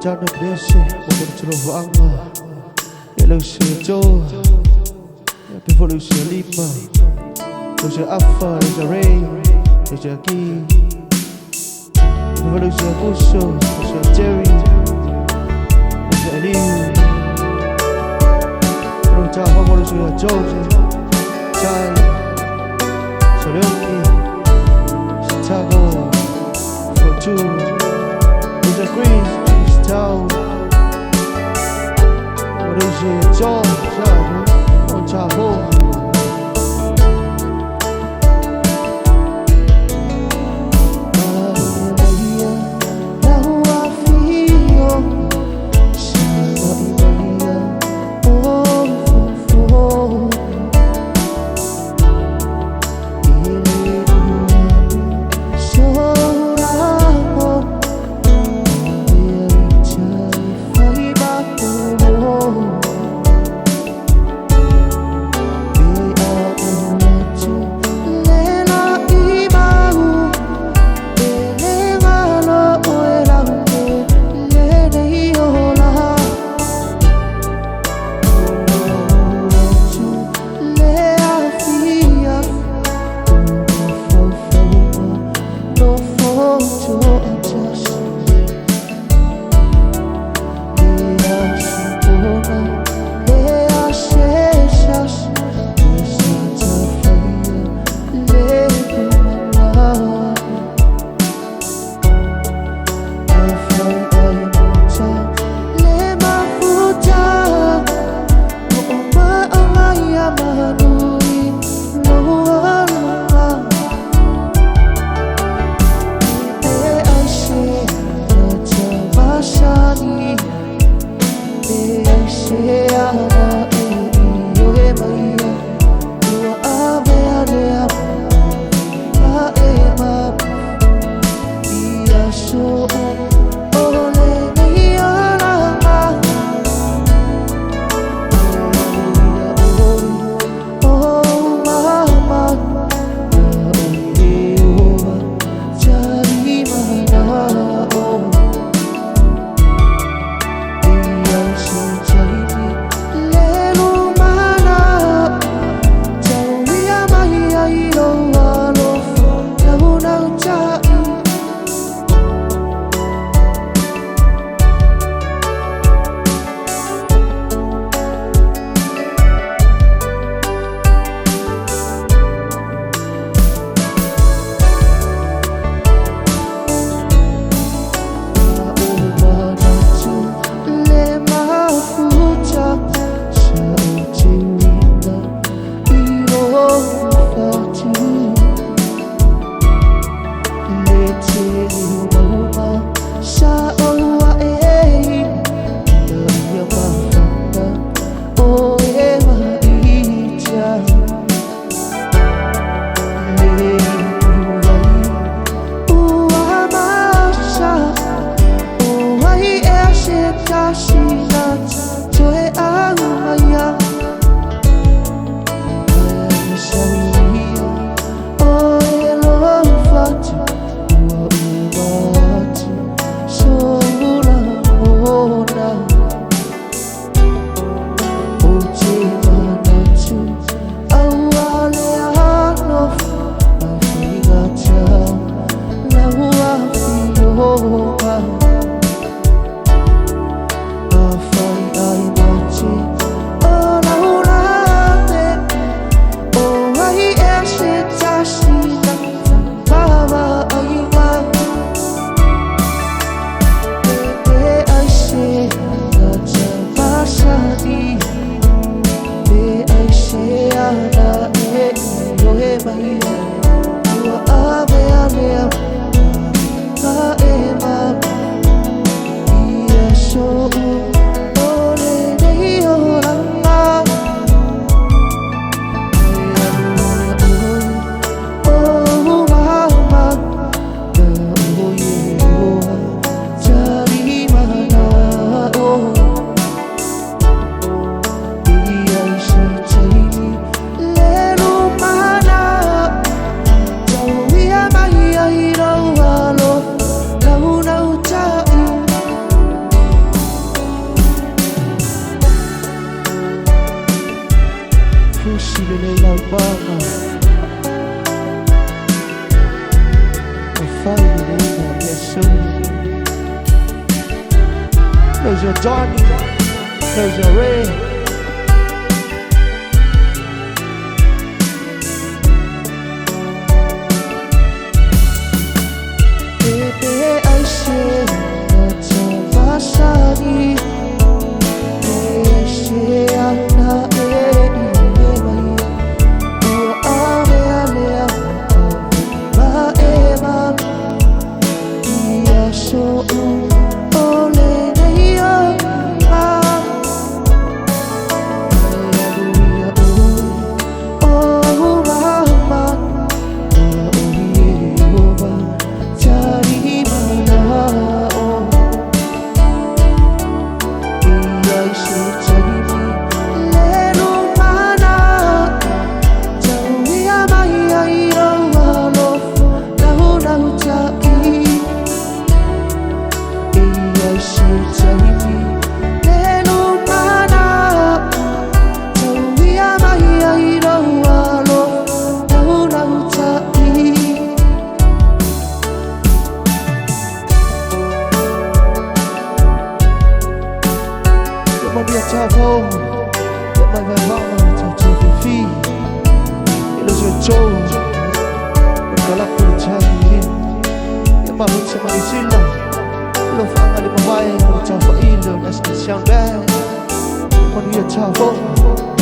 Jangan berisi, bukan celuh angma. Ilusi jo, evolusi lima. Ilusi alpha, ilusi ray, ilusi ki. Evolusi musuh, ilusi Jerry, ilusi Eliu. Ilusi Homo, ilusi George, Chai, Soryoki, Chicago, Fortune, ilusi Chris, Town. Ilusi John, Chavo. Ira your Johnny, here's your Ray. Baby, I say that's a vasari. I say I'm Chavo, get my mama to the feet. It was your Joe, the Galactic Charlie. Your mama to my silla. Love Angali Mawai, Chavo Ilo, that's the young guy. When you're Chavo.